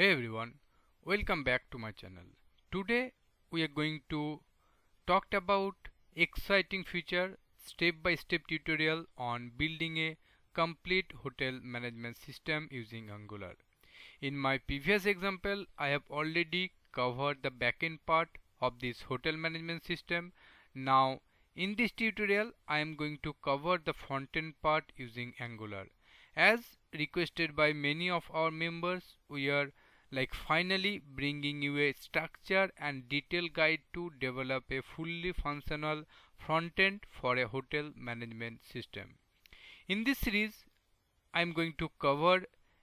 Hey everyone, welcome back to my channel. Today we are going to talk about exciting future step-by-step tutorial on building a complete hotel management system using Angular. In my previous example, I have already covered the backend part of this hotel management system. Now in this tutorial, I am going to cover the front-end part using Angular. As requested by many of our members, we are finally bringing you a structure and detailed guide to develop a fully functional front end for a hotel management system. In this series, I am going to cover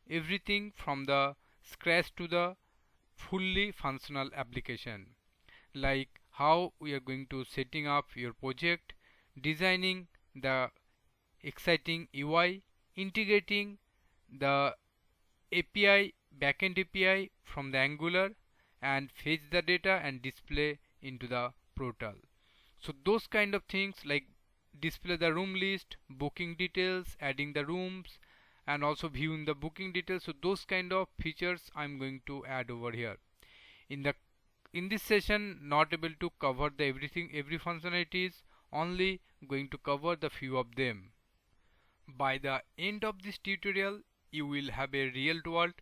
everything from the scratch to the fully functional application, like how we are going to setting up your project, designing the exciting UI, integrating the API, backend API from the Angular, and fetch the data and display into the portal. So those kind of things like display the room list, booking details, adding the rooms, and also viewing the booking details. So those kind of features I'm going to add over here. In this session, not able to cover the every functionalities, only going to cover the few of them. By the end of this tutorial, you will have a real-world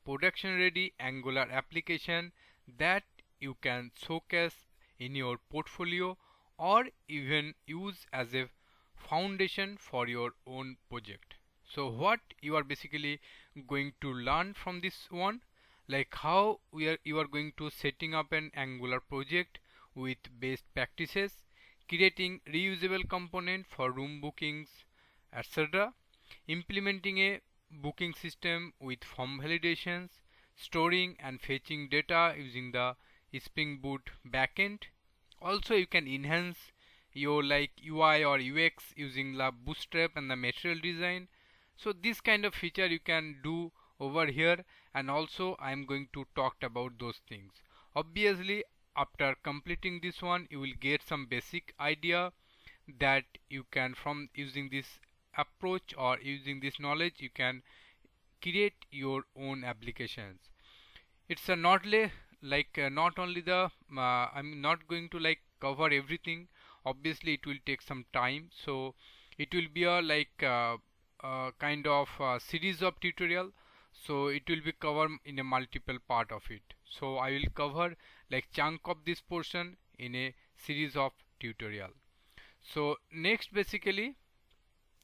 production-ready Angular application that you can showcase in your portfolio or even use as a foundation for your own project. So what you are basically going to learn from this one, like how you are going to setting up an Angular project with best practices, creating reusable component for room bookings, etc., implementing a booking system with form validations, storing and fetching data using the Spring Boot backend. Also, you can enhance your UI or UX using the Bootstrap and the material design. So this kind of feature you can do over here, and also I am going to talk about those things. Obviously, after completing this one, you will get some basic idea that you can, from using this approach or using this knowledge, you can create your own applications. It's a not only the I'm not going to cover everything. Obviously it will take some time, so it will be a kind of series of tutorial, so it will be covered in a multiple part of it. So I will cover chunk of this portion in a series of tutorial. So next, basically,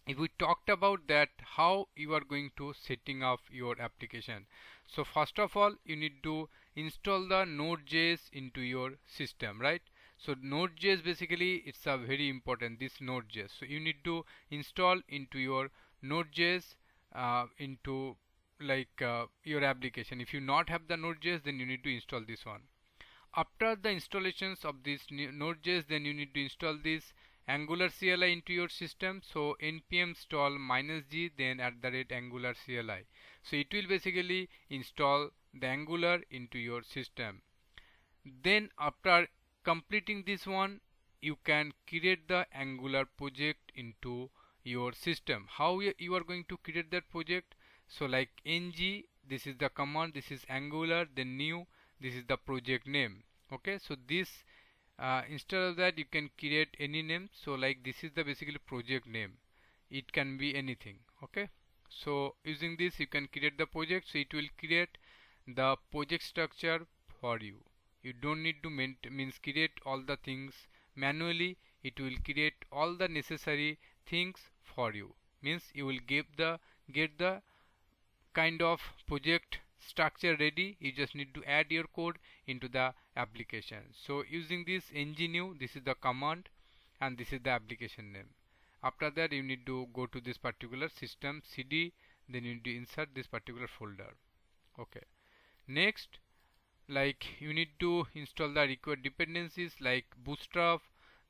if we talked about that how you are going to setting up your application. So first of all, you need to install the Node.js into your system, right? So Node.js, basically it's a very important, this Node.js. So you need to install into your Node.js into your application. If you not have the Node.js, then you need to install this one. After the installations of this Node.js, then you need to install this Angular CLI into your system. So npm install -g, then @Angular CLI. So it will basically install the Angular into your system. Then after completing this one, you can create the Angular project into your system. How you are going to create that project? So ng, this is the command, this is Angular, then new, this is the project name. Okay, so this instead of that you can create any name. So this is the basically project name, it can be anything. Okay, so using this you can create the project. So it will create the project structure for you. You don't need to create all the things manually. It will create all the necessary things for you. Means you will get the kind of project structure ready. You just need to add your code into the application. So using this ng-new, this is the command and this is the application name. After that you need to go to this particular system cd, then you need to insert this particular folder. Okay, next, you need to install the required dependencies like Bootstrap,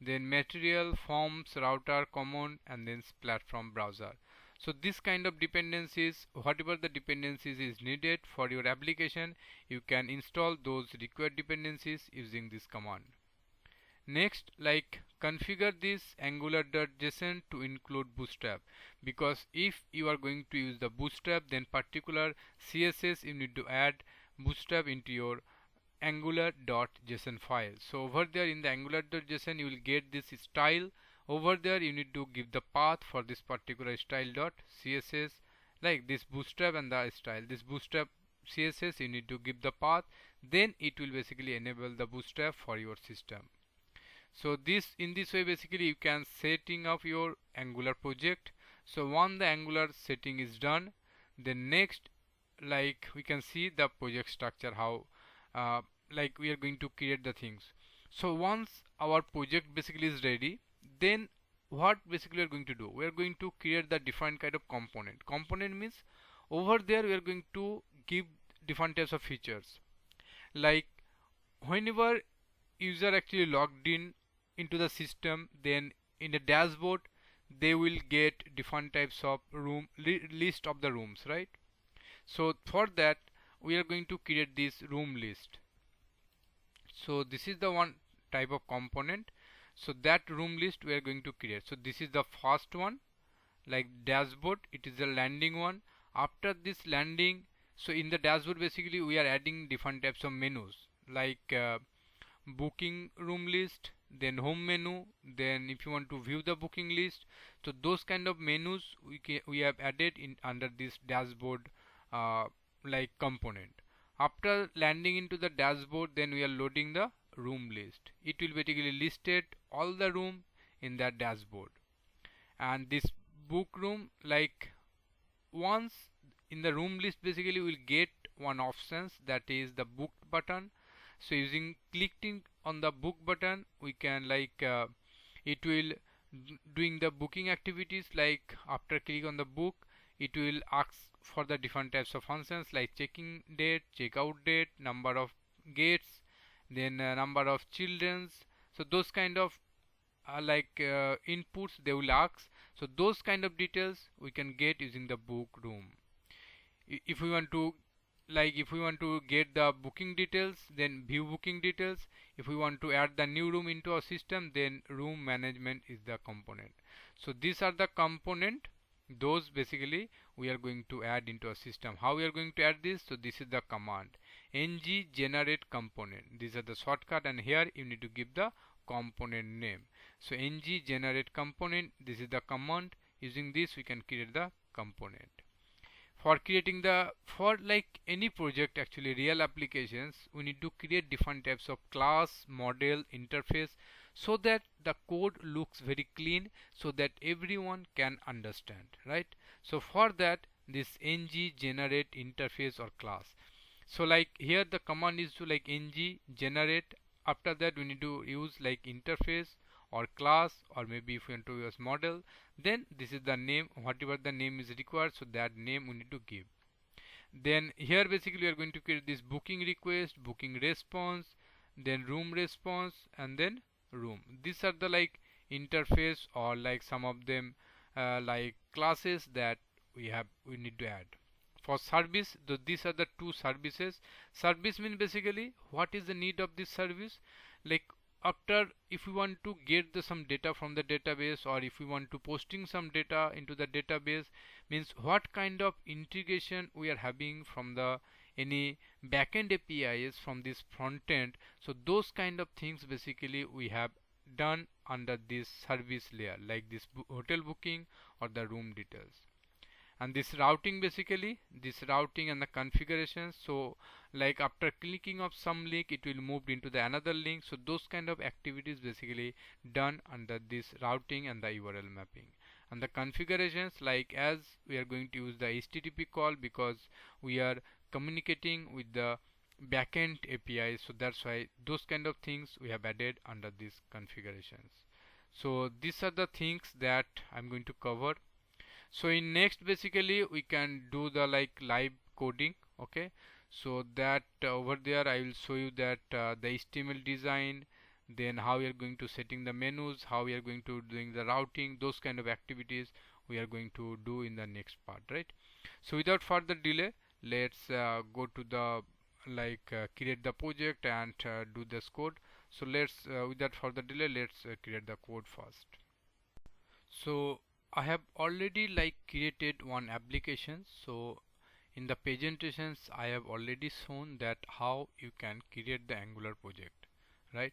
then material, forms, router, common, and then platform browser. So this kind of dependencies, whatever the dependencies is needed for your application, you can install those required dependencies using this command. Next, configure this angular.json to include Bootstrap, because if you are going to use the Bootstrap, then particular CSS you need to add bootstrap into your angular.json file. So over there in the angular.json you will get this style. Over there you need to give the path for this particular style.css, like this bootstrap and the style. This bootstrap css you need to give the path, then it will basically enable the bootstrap for your system. So this, in this way basically you can setting up your angular project. So once the angular setting is done, then next, like we can see the project structure, how like we are going to create the things. So once our project basically is ready, then what basically we are going to do, we are going to create the different kind of component means over there we are going to give different types of features, like whenever user actually logged in into the system, then in the dashboard they will get different types of list of the rooms, right? So for that we are going to create this room list. So this is the one type of component. So that room list we are going to create. So this is the first one, like dashboard, it is the landing one. After this landing, so in the dashboard basically we are adding different types of menus, like booking room list, then home menu, then if you want to view the booking list, so those kind of menus we have added in under this dashboard like component. After landing into the dashboard, then we are loading the room list. It will basically listed all the room in that dashboard. And this book room, like once in the room list basically we will get one options, that is the book button. So using clicking on the book button we can like it will doing the booking activities, like after click on the book it will ask for the different types of functions like checking date, checkout date, number of gates, then number of children's. So those kind of inputs they will ask. So those kind of details we can get using the book room. If we want to get the booking details, then view booking details. If we want to add the new room into our system, then room management is the component. So these are the component, those basically we are going to add into a system. How we are going to add this? So this is the command ng generate component. These are the shortcut, and here you need to give the component name. So ng generate component, this is the command. Using this we can create the component. For creating for like any project, actually real applications, we need to create different types of class, model, interface, so that the code looks very clean, so that everyone can understand, right? So for that, this ng generate interface or class. So like here the command is to like ng generate. After that we need to use like interface or class, or maybe if you want to use model, then this is the name, whatever the name is required, so that name we need to give. Then here basically we are going to create this booking request, booking response, then room response, and then room. These are the like interface or like some of them like classes that we need to add. For service, these are the two services. Service means basically what is the need of this service, like after if we want to get some data from the database, or if we want to posting some data into the database, means what kind of integration we are having from the any backend APIs from this front end. So those kind of things basically we have done under this service layer, like this hotel booking or the room details. And this routing, basically this routing and the configuration, so like after clicking of some link it will move into the another link. So those kind of activities basically done under this routing and the URL mapping. And the configurations, like as we are going to use the HTTP call because we are communicating with the backend API, so that's why those kind of things we have added under these configurations. So these are the things that I'm going to cover. So in next basically we can do the like live coding. Okay, so that over there I will show you that the HTML design, then how we are going to setting the menus, how we are going to doing the routing, those kind of activities we are going to do in the next part, right? So without further delay, let's go to the create the project and do this code. So let's without further delay, let's create the code first. So I have already like created one application. So In the presentations I have already shown that how you can create the Angular project, right?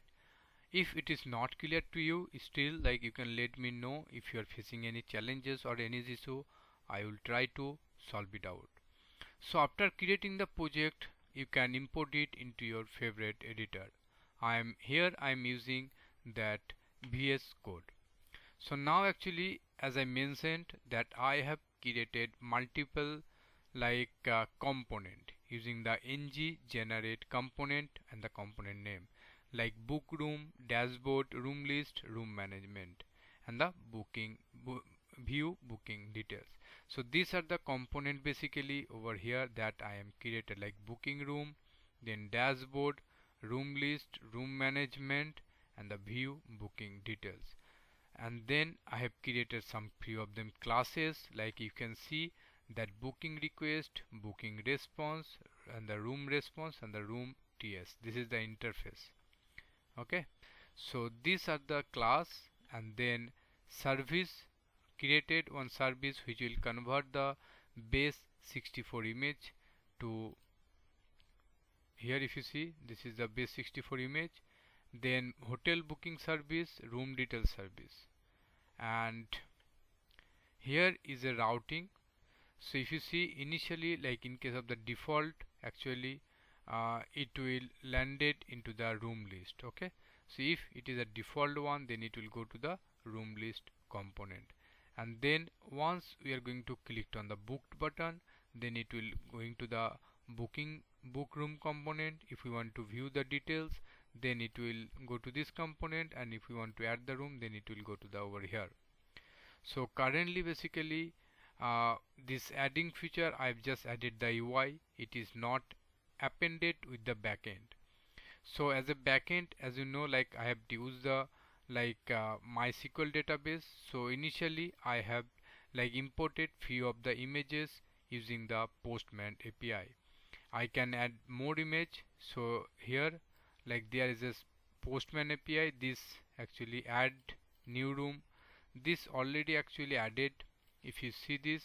If it is not clear to you, still like you can let me know if you are facing any challenges or any issue. I will try to solve it out. So after creating the project, you can import it into your favorite editor. I am using that VS Code. So now actually, as I mentioned, that I have created multiple component using the ng generate component and the component name like book room, dashboard, room list, room management, and the view booking details. So these are the component basically over here that I am created, like booking room, then dashboard, room list, room management, and the view booking details. And then I have created some few of them classes, like you can see that booking request, booking response, and the room response, and the room TS. This is the interface. Okay, so these are the class. And then service, created one service which will convert the base 64 image to here. If you see, this is the base 64 image. Then hotel booking service, room detail service, and here is a routing. So if you see initially, like in case of the default, actually it will land it into the room list. Okay, so if it is a default one, then it will go to the room list component. And then once we are going to click on the booked button, then it will going to the book room component. If we want to view the details, then it will go to this component, and if we want to add the room, then it will go to the over here. So currently basically this adding feature, I've just added the UI. It is not appended with the backend. So as a backend, as you know, like I have used the MySQL database. So initially I have like imported few of the images using the Postman API. I can add more image. So here like there is a Postman API. This actually add new room. This already actually added. If you see this,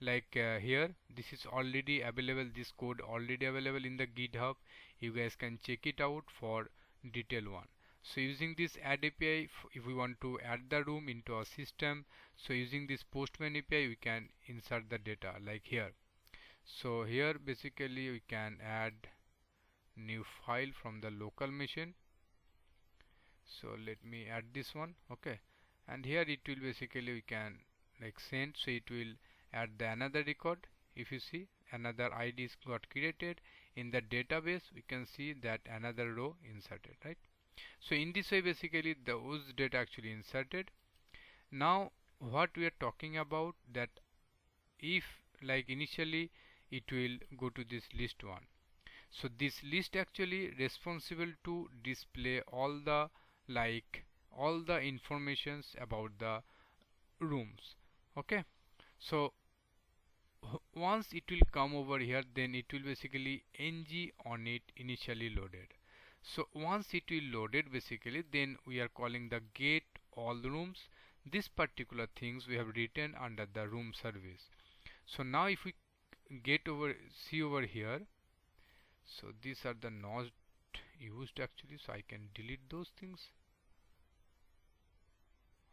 here, this is already available. This code already available in the GitHub. You guys can check it out for detail one. So using this add API, if we want to add the room into our system, so using this Postman API, we can insert the data like here. So here basically we can add new file from the local machine. So let me add this one. Okay, and here it will basically we can like send, so it will add the another record. If you see, another ID is got created in the database, we can see that another row inserted, right? So in this way basically those data actually inserted. Now what we are talking about, that if like initially it will go to this list one. So this list actually responsible to display all the informations about the rooms. Okay, so once it will come over here, then it will basically ng on it initially loaded. So once it will loaded basically, then we are calling the get all rooms. This particular things we have written under the room service. So now if we see over here, so these are the not used actually, so I can delete those things.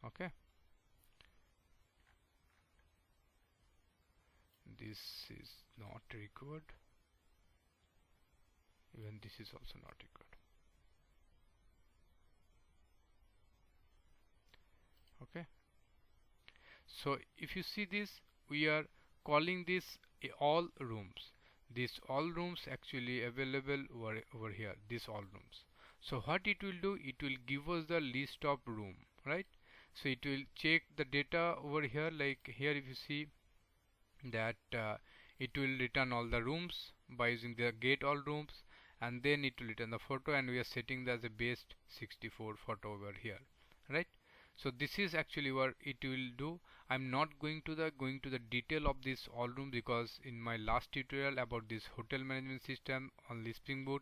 Okay, this is not required, even this is also not required. Okay, so if you see this, we are calling this all rooms. These all rooms actually available over here, this all rooms. So what it will do, it will give us the list of room, right? So it will check the data over here, like here if you see that it will return all the rooms by using the get all rooms, and then it will return the photo, and we are setting that as a base 64 photo over here, right? So this is actually what it will do. I'm not going to the detail of this all room, because in my last tutorial about this hotel management system on Spring Boot,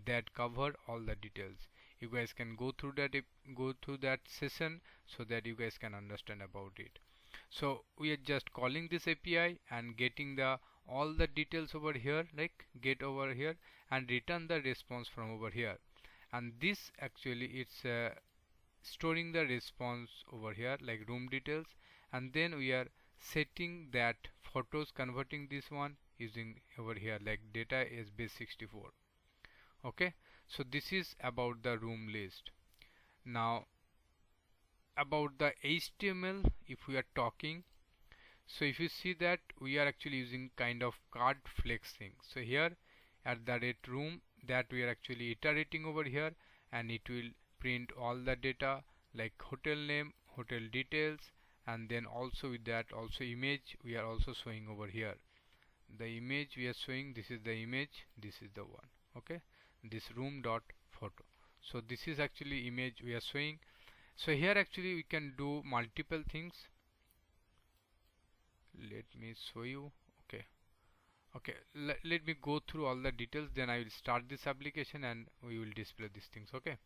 that covered all the details. You guys can go through that session so that you guys can understand about it. So we are just calling this API and getting the all the details over here, like get over here and return the response from over here. And this actually it's storing the response over here like room details, and then we are setting that photos, converting this one using over here like data is base64. Okay, so this is about the room list. Now about the HTML, if we are talking, so if you see that we are actually using kind of card flexing. So here at the rate room, that we are actually iterating over here, and it will print all the data like hotel name, hotel details, and then also with that also image we are also showing over here. The image we are showing, this is the image, this is the one. Okay, this room dot photo. So this is actually image we are showing. So here actually we can do multiple things. Let me show you. Okay, let me go through all the details, then I will start this application and we will display these things. Okay,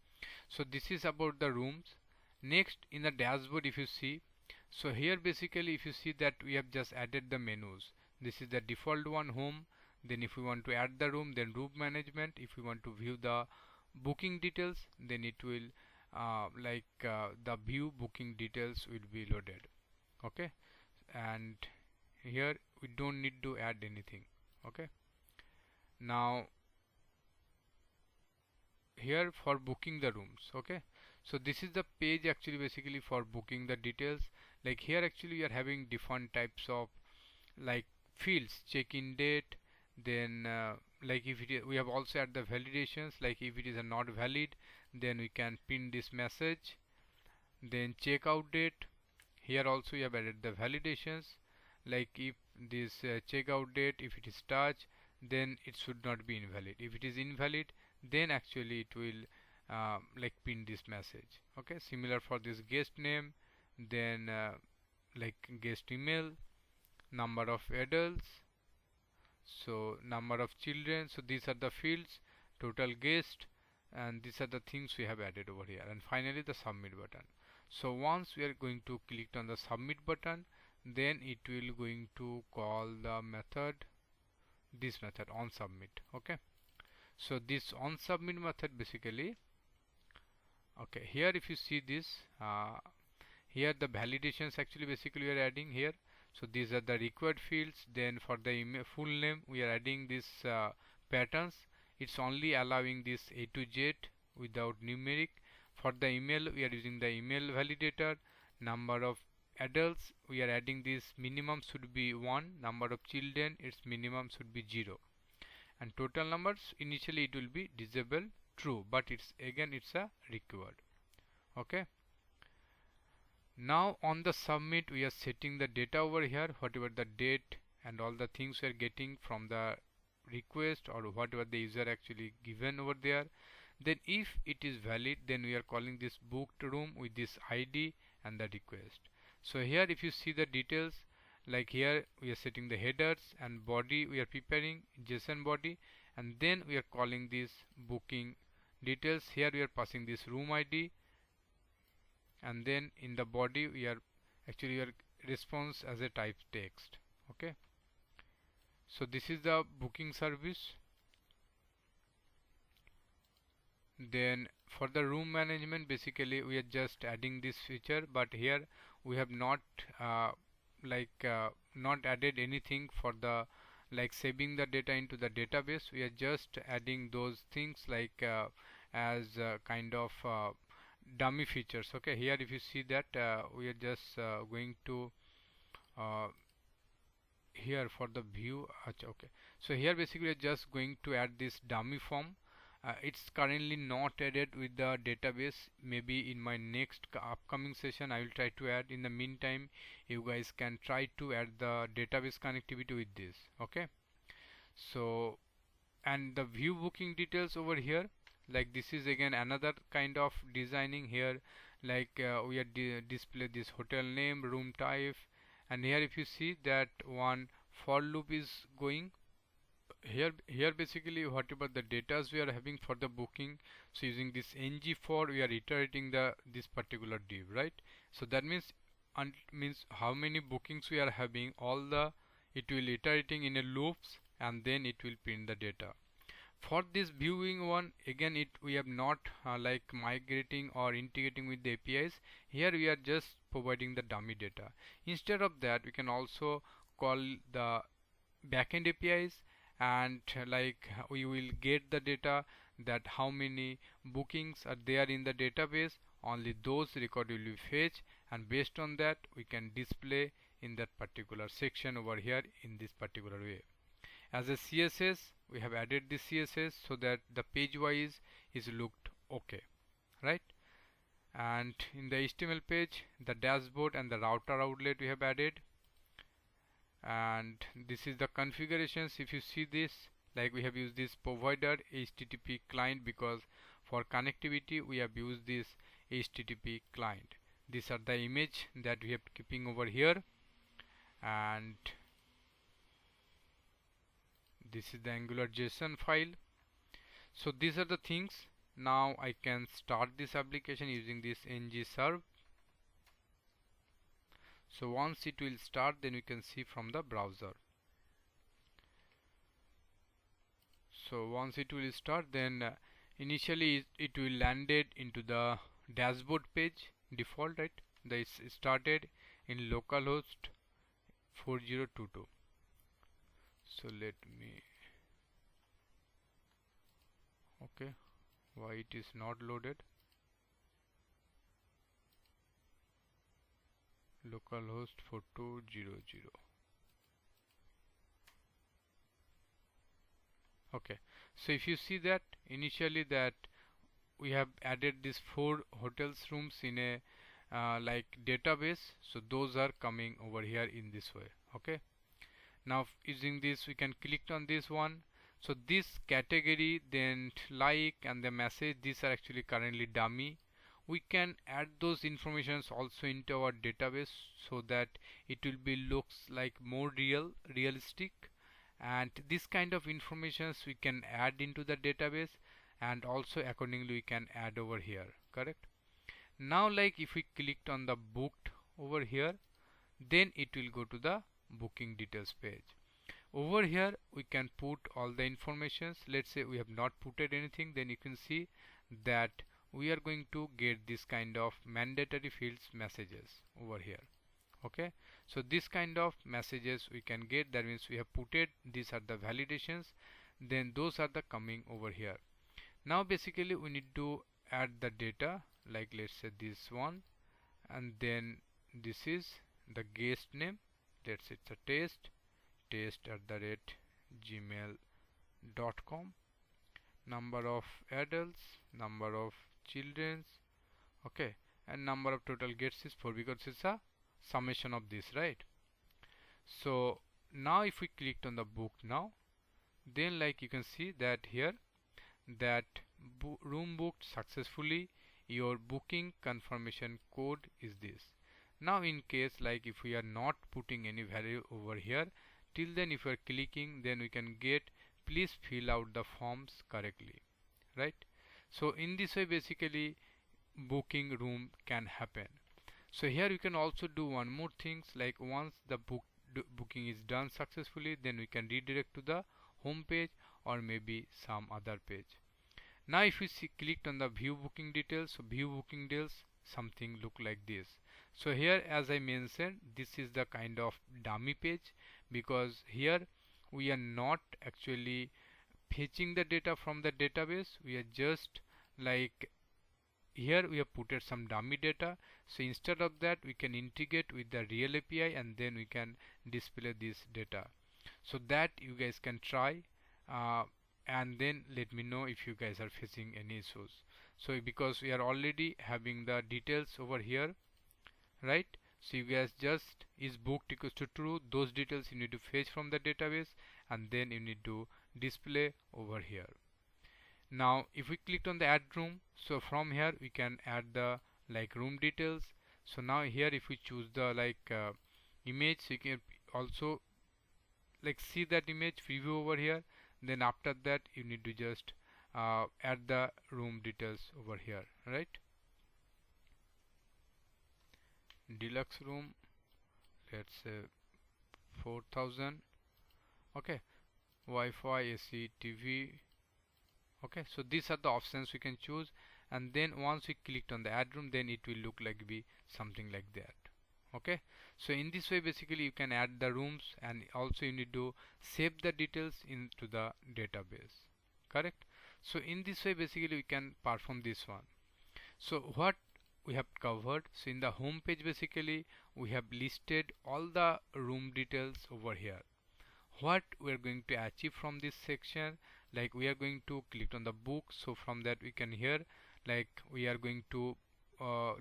so this is about the rooms. Next, in the dashboard, if you see, so here basically if you see that we have just added the menus. This is the default one, home. Then if we want to add the room, then room management. If we want to view the booking details, then it will the view booking details will be loaded. Okay, and here we don't need to add anything. Okay, now here for booking the rooms. Okay, so this is the page actually basically for booking the details. Like here actually we are having different types of like fields, check-in date, then like if it is, we have also add the validations, like if it is a not valid, then we can pin this message. Then checkout date, here also we have added the validations, like if this checkout date, if it is touch, then it should not be invalid. If it is invalid, then actually it will like pin this message. Okay, similar for this guest name, then like guest email, number of adults, so number of children. So these are the fields, total guest, and these are the things we have added over here. And finally the submit button. So once we are going to click on the submit button, then it will going to call the method, this method on submit. Okay, so this on submit method basically, okay, here if you see this here the validations actually basically we are adding here. So these are the required fields. Then for the full name we are adding this patterns. It's only allowing this A to Z without numeric. For the email we are using the email validator. Number of adults we are adding this minimum should be 1. Number of children, its minimum should be 0. And total numbers, initially it will be disabled true, but it's again it's a required. Okay, now on the submit we are setting the data over here, whatever the date and all the things we are getting from the request or whatever the user actually given over there. Then if it is valid, then we are calling this booked room with this ID and the request. So here if you see the details, like here we are setting the headers and body we are preparing JSON body, and then we are calling this booking details. Here we are passing this room ID, and then in the body we are actually your response as a type text. Okay, so this is the booking service. Then for the room management, basically we are just adding this feature, but here we have not not added anything for the like saving the data into the database. We are just adding those things like as kind of dummy features. Okay, here if you see that we are just going to here for the view. Okay, so here basically we are just going to add this dummy form. It's currently not added with the database. Maybe in my next upcoming session I will try to add. In the meantime, you guys can try to add the database connectivity with this. Okay, so and the view booking details over here, like this is again another kind of designing here, like we are display this hotel name, room type, and here if you see that one for loop is going here basically whatever the data we are having for the booking. So using this ng4 we are iterating the this particular div, right? So that means how many bookings we are having, all the it will iterating in a loops, and then it will print the data. For this viewing one, again we have not like migrating or integrating with the APIs. Here we are just providing the dummy data. Instead of that, we can also call the backend APIs, and like we will get the data that how many bookings are there in the database. Only those record will be fetched, and based on that we can display in that particular section over here in this particular way. As a CSS, we have added the CSS so that the page wise is looked okay, right? And in the HTML page, the dashboard and the router outlet we have added. And this is the configurations. If you see this, like we have used this provider HTTP client, because for connectivity we have used this HTTP client. These are the image that we have keeping over here, and this is the Angular JSON file. So these are the things. Now I can start this application using this ng-serve. So once it will start, then we can see from the browser. So once it will start, then initially it will landed into the dashboard page default, right? This started in localhost 4022. So let me, okay, why it is not loaded? Localhost 4200. Okay, so if you see that initially that we have added these 4 hotels rooms in a like database, so those are coming over here in this way. Okay, now using this we can click on this one. So this category, then like, and the message, these are actually currently dummy. We can add those informations also into our database so that it will be looks like more realistic, and this kind of informations we can add into the database, and also accordingly we can add over here, correct? Now like if we clicked on the booked over here, then it will go to the booking details page. Over here we can put all the informations. Let's say we have not put anything, then you can see that we are going to get this kind of mandatory fields messages over here. Okay, so this kind of messages we can get, that means we have put it, these are the validations, then those are the coming over here. Now basically we need to add the data, like let's say this one, and then this is the guest name, let's say it's a test@gmail.com, number of adults, number of children's, okay, and number of total guests is 4 because it's a summation of this, right? So now if we clicked on the book now, then like you can see that here that room booked successfully, your booking confirmation code is this. Now in case like if we are not putting any value over here, till then if we are clicking, then we can get please fill out the forms correctly, right? So in this way basically booking room can happen. So here you can also do one more things, like once the booking is done successfully, then we can redirect to the home page or maybe some other page. Now if we clicked on the view booking details, so view booking details, something look like this. So here as I mentioned, this is the kind of dummy page, because here we are not actually fetching the data from the database, we are just like here we have put some dummy data. So instead of that we can integrate with the real API, and then we can display this data, so that you guys can try and then let me know if you guys are facing any issues. So because we are already having the details over here, right? So you guys just is booked equals to true, those details you need to fetch from the database, and then you need to display over here. Now if we clicked on the add room, so from here we can add the like room details. So now here if we choose the like image, so you can also like see that image preview over here. Then after that you need to just add the room details over here, right? Deluxe room, let's say 4000. Okay, Wi-Fi, AC, TV. Okay, so these are the options we can choose, and then once we clicked on the add room, then it will look like be something like that. Okay, so in this way basically you can add the rooms, and also you need to save the details into the database. Correct. So in this way basically we can perform this one. So what we have covered, so in the home page basically we have listed all the room details over here. What we are going to achieve from this section, like we are going to click on the book, so from that we can hear like we are going to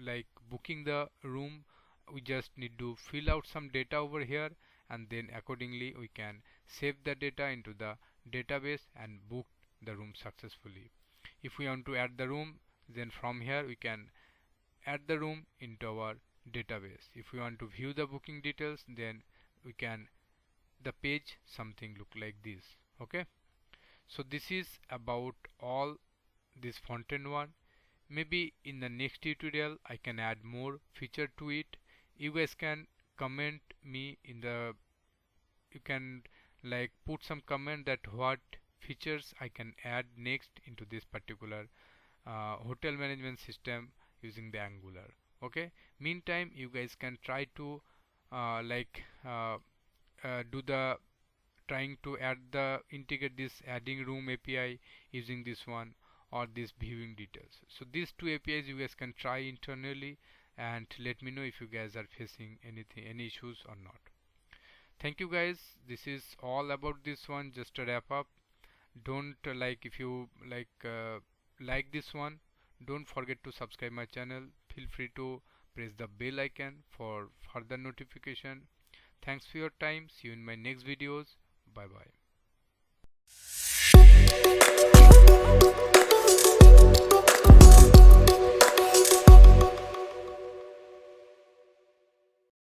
like booking the room. We just need to fill out some data over here, and then accordingly we can save the data into the database and book the room successfully. If we want to add the room, then from here we can add the room into our database. If we want to view the booking details, then we can the page something look like this. Okay, so this is about all this front-end one. Maybe in the next tutorial I can add more feature to it. You guys can comment me in the, you can like put some comment that what features I can add next into this particular hotel management system using the Angular. Okay, meantime you guys can try to do the trying to add the integrate this adding room API using this one or this viewing details. So these two APIs you guys can try internally, and let me know if you guys are facing any issues or not. Thank you guys, this is all about this one. Just to wrap up, don't like if you like this one, don't forget to subscribe my channel. Feel free to press the bell icon for further notification. Thanks for your time. See you in my next videos. Bye bye.